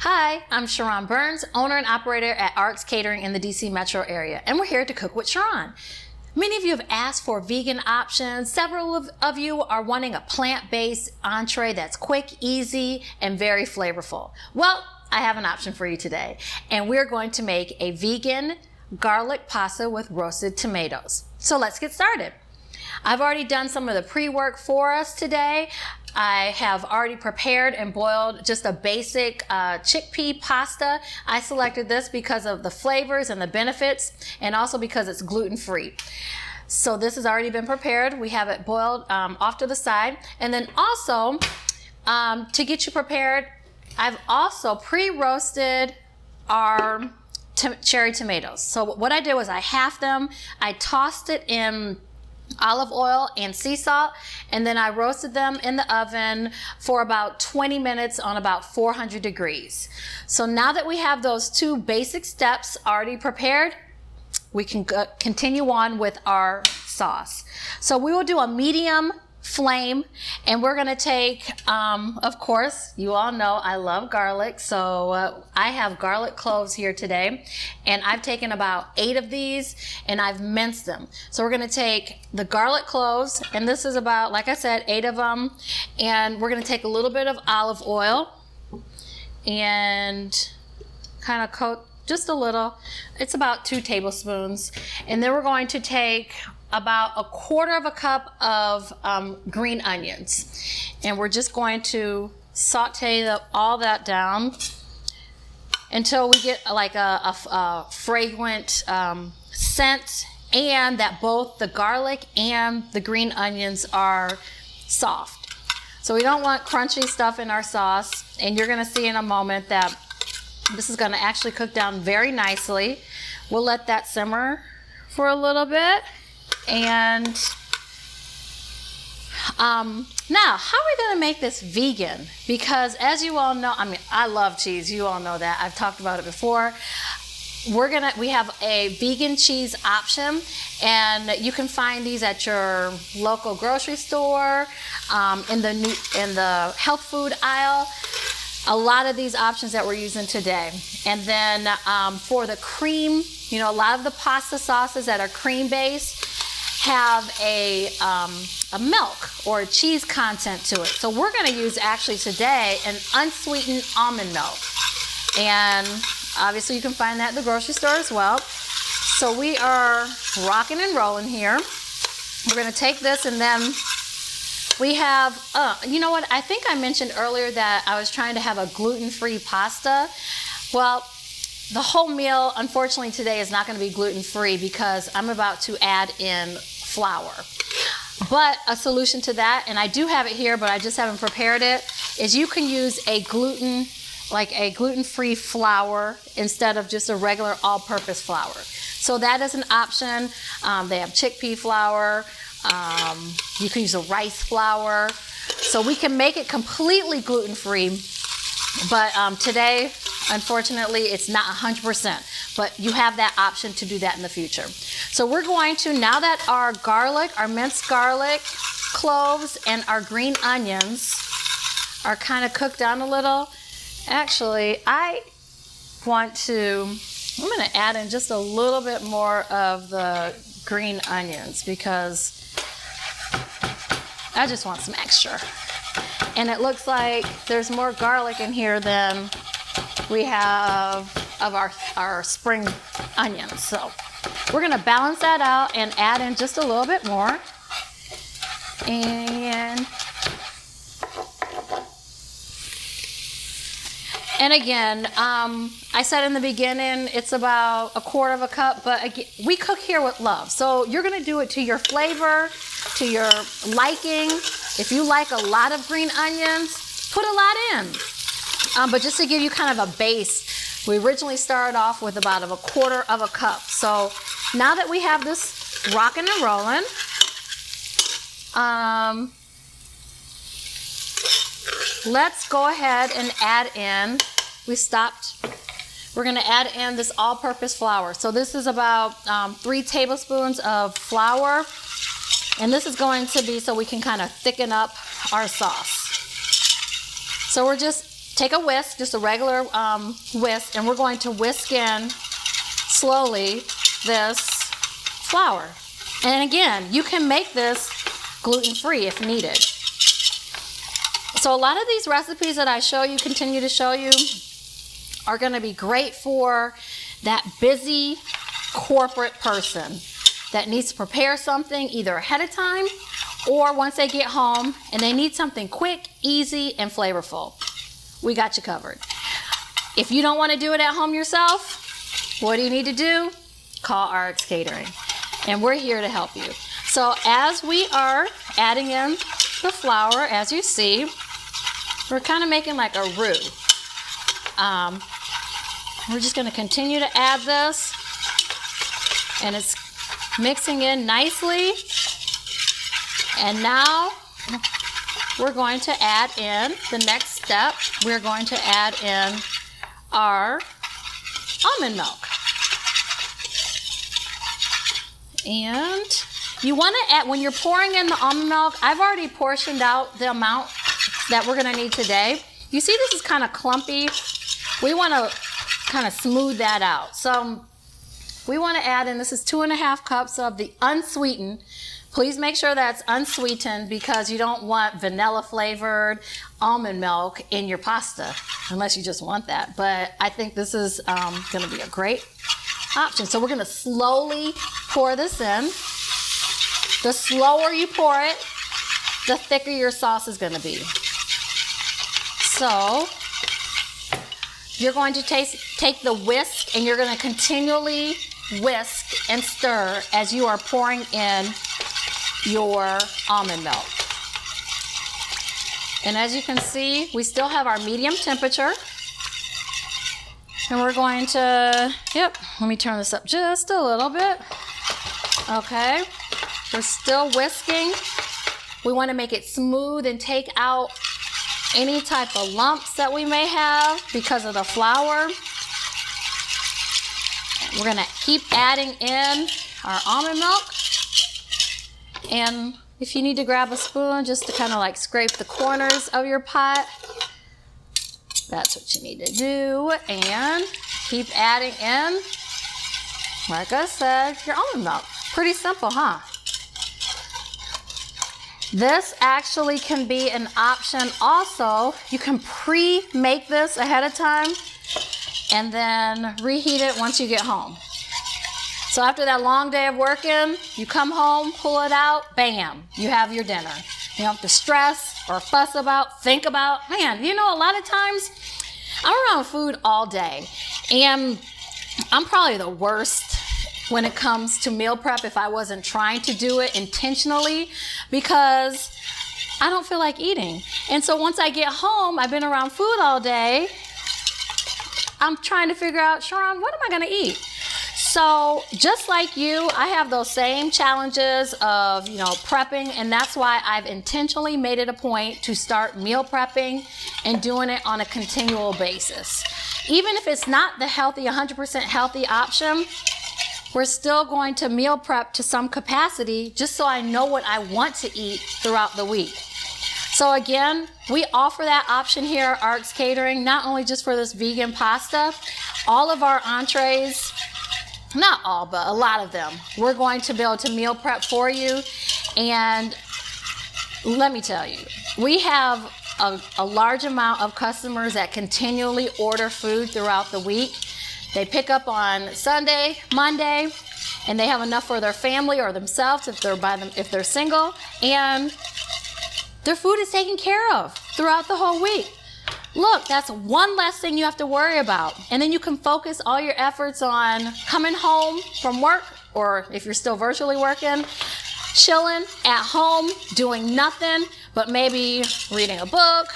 Hi, I'm Sharon Burns, owner and operator at Arts Catering in the DC metro area, and we're here to cook with Sharon. Many of you have asked for vegan options. Several of you are wanting a plant-based entree that's quick, easy, and very flavorful. Well, I have an option for you today, and we're going to make a vegan garlic pasta with roasted tomatoes. So let's get started. I've already done some of the pre-work for us today. I have already prepared and boiled just a basic chickpea pasta. I selected this because of the flavors and the benefits, and also because it's gluten-free. So this has already been prepared. We have it boiled off to the side. And then also, to get you prepared, I've also pre-roasted our cherry tomatoes. So what I did was I halved them, I tossed it in olive oil and sea salt, and then I roasted them in the oven for about 20 minutes on about 400 degrees. So now that we have those two basic steps already prepared, we can continue on with our sauce. So we will do a medium flame, and we're going to take, of course, you all know I love garlic, so I have garlic cloves here today, and I've taken about 8 of these and I've minced them. So we're going to take the garlic cloves, and this is about, like I said, 8 of them, and we're going to take a little bit of olive oil and kind of coat just a little. It's about 2 tablespoons, and then we're going to take about 1/4 cup of green onions, and we're just going to saute all that down until we get like a fragrant scent, and that both the garlic and the green onions are soft. So we don't want crunchy stuff in our sauce, and you're going to see in a moment that this is going to actually cook down very nicely. We'll let that simmer for a little bit. And now, how are we going to make this vegan? Because as you all know, I mean, I love cheese. You all know that. I've talked about it before. We have a vegan cheese option, and you can find these at your local grocery store, in the health food aisle. A lot of these options that we're using today. And then for the cream, you know, a lot of the pasta sauces that are cream based have a milk or a cheese content to it. So we're going to use actually today an unsweetened almond milk. And obviously you can find that at the grocery store as well. So we are rocking and rolling here. We're going to take this, and then we have, you know what, I think I mentioned earlier that I was trying to have a gluten-free pasta. Well, the whole meal, unfortunately, today is not going to be gluten-free because I'm about to add in flour. But a solution to that, and I do have it here, but I just haven't prepared it, is you can use a gluten-free flour instead of just a regular all-purpose flour. So that is an option. They have chickpea flour. You can use a rice flour. So we can make it completely gluten-free, but today, unfortunately, it's not 100%, but you have that option to do that in the future. So we're going to, now that our garlic, our minced garlic, cloves, and our green onions are kind of cooked down a little, actually, I'm going to add in just a little bit more of the green onions because I just want some extra. And it looks like there's more garlic in here than we have of our spring onions. So we're going to balance that out and add in just a little bit more. And again, I said in the beginning, it's about 1/4 cup, but again, we cook here with love. So you're going to do it to your flavor, to your liking. If you like a lot of green onions, put a lot in. But just to give you kind of a base, we originally started off with about 1/4 cup. So now that we have this rocking and rolling, let's go ahead and add in, we're going to add in this all-purpose flour. So this is about 3 tablespoons of flour, and this is going to be so we can kind of thicken up our sauce. So we're just take a whisk, just a regular whisk, and we're going to whisk in slowly this flour. And again, you can make this gluten-free if needed. So a lot of these recipes that I continue to show you, are going to be great for that busy corporate person that needs to prepare something either ahead of time or once they get home and they need something quick, easy, and flavorful. We got you covered. If you don't want to do it at home yourself, what do you need to do? Call RX Catering, and we're here to help you. So as we are adding in the flour, as you see, we're kind of making like a roux. We're just going to continue to add this, and it's mixing in nicely. And now we're going to add in the next step. We're going to add in our almond milk. And you want to add, when you're pouring in the almond milk, I've already portioned out the amount that we're going to need today. You see this is kind of clumpy. We want to kind of smooth that out. So we want to add in, this is 2.5 cups of the unsweetened. Please make sure that's unsweetened because you don't want vanilla flavored almond milk in your pasta, unless you just want that. But I think this is going to be a great option. So we're going to slowly pour this in. The slower you pour it, the thicker your sauce is going to be. So you're going to take the whisk and you're going to continually whisk and stir as you are pouring in your almond milk. And as you can see, we still have our medium temperature. And we're going to, let me turn this up just a little bit. Okay, we're still whisking. We want to make it smooth and take out any type of lumps that we may have because of the flour. We're going to keep adding in our almond milk. And if you need to grab a spoon just to kind of like scrape the corners of your pot, that's what you need to do. And keep adding in, like I said, your almond milk. Pretty simple, huh? This actually can be an option also. You can pre-make this ahead of time and then reheat it once you get home. So after that long day of working, you come home, pull it out, bam, you have your dinner. You don't have to stress or fuss about, think about. Man, you know, a lot of times I'm around food all day, and I'm probably the worst when it comes to meal prep if I wasn't trying to do it intentionally because I don't feel like eating. And so once I get home, I've been around food all day, I'm trying to figure out, Sharon, what am I going to eat? So just like you, I have those same challenges of, prepping, and that's why I've intentionally made it a point to start meal prepping and doing it on a continual basis. Even if it's not the healthy, 100% healthy option, we're still going to meal prep to some capacity just so I know what I want to eat throughout the week. So again, we offer that option here at RX Catering, not only just for this vegan pasta, all of our entrees, not all, but a lot of them, we're going to be able to meal prep for you. And let me tell you, we have a large amount of customers that continually order food throughout the week. They pick up on Sunday, Monday, and they have enough for their family or themselves if they're single, and their food is taken care of throughout the whole week. Look, that's one less thing you have to worry about. And then you can focus all your efforts on coming home from work, or if you're still virtually working, chilling at home, doing nothing, but maybe reading a book,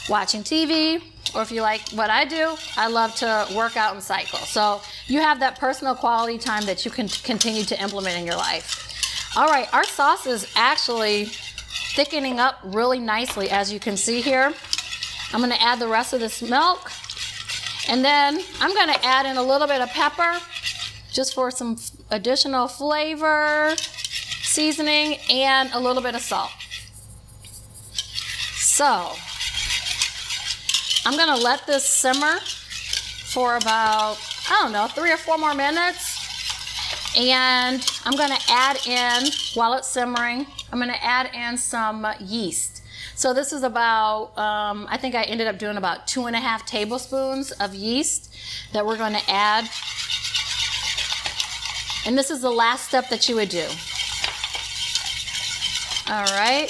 watching TV, or if you like what I do, I love to work out and cycle. So you have that personal quality time that you can continue to implement in your life. All right, our sauce is actually thickening up really nicely, as you can see here. I'm going to add the rest of this milk, and then I'm going to add in a little bit of pepper just for some additional flavor, seasoning, and a little bit of salt. So I'm gonna let this simmer for about, I don't know, 3 or 4 more minutes. And I'm gonna add in, while it's simmering, I'm gonna add in some yeast. So this is about, I think I ended up doing about 2.5 tablespoons of yeast that we're gonna add. And this is the last step that you would do. All right.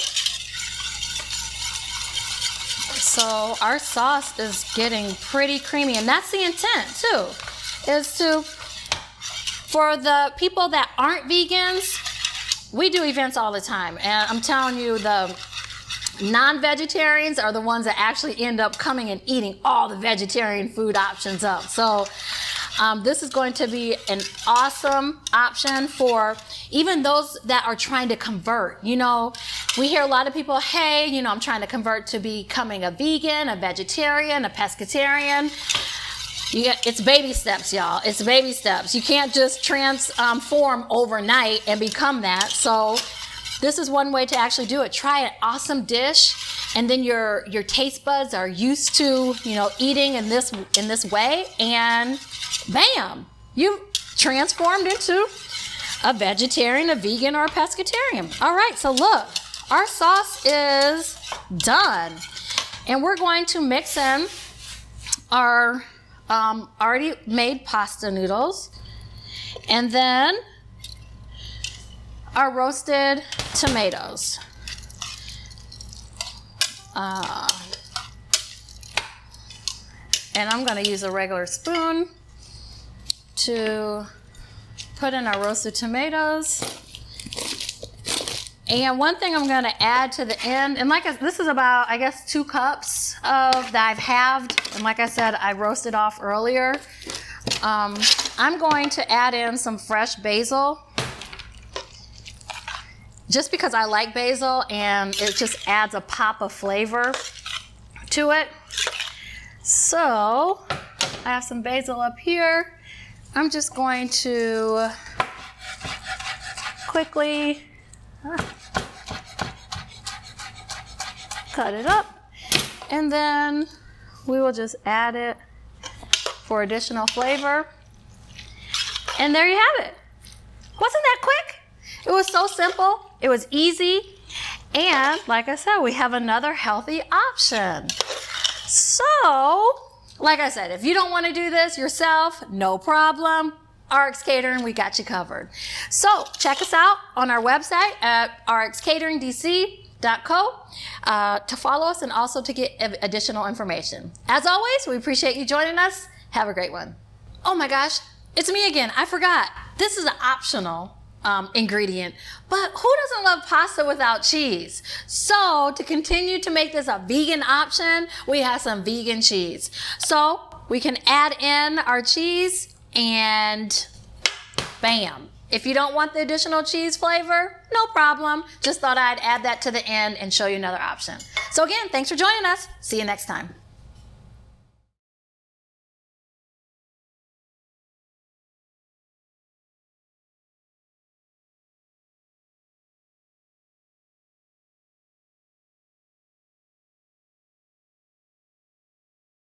So our sauce is getting pretty creamy, and that's the intent too, is to, for the people that aren't vegans, we do events all the time, and I'm telling you, the non-vegetarians are the ones that actually end up coming and eating all the vegetarian food options up. So this is going to be an awesome option for even those that are trying to convert. You know, we hear a lot of people, hey, you know, I'm trying to convert to becoming a vegan, a vegetarian, a pescatarian. It's baby steps, y'all. It's baby steps. You can't just transform overnight and become that. So this is one way to actually do it. Try an awesome dish, and then your taste buds are used to, you know, eating in this way, and bam, you transformed into a vegetarian, a vegan, or a pescatarian. All right, so look, our sauce is done, and we're going to mix in our already made pasta noodles, and then our roasted tomatoes. And I'm going to use a regular spoon to put in our roasted tomatoes. And one thing I'm going to add to the end, and this is about, I guess, 2 cups of that I've halved, and like I said, I roasted off earlier. I'm going to add in some fresh basil, just because I like basil and it just adds a pop of flavor to it. So I have some basil up here. I'm just going to quickly cut it up, and then we will just add it for additional flavor. And there you have it. Wasn't that quick? It was so simple. It was easy. And like I said, we have another healthy option. So, like I said, if you don't want to do this yourself, no problem. RX Catering, we got you covered. So check us out on our website at rxcateringdc.co to follow us and also to get additional information. As always, we appreciate you joining us. Have a great one. Oh my gosh, it's me again. I forgot. This is an optional ingredient, but who doesn't love pasta without cheese? So to continue to make this a vegan option, we have some vegan cheese. So we can add in our cheese and bam. If you don't want the additional cheese flavor, no problem. Just thought I'd add that to the end and show you another option. So again, thanks for joining us. See you next time.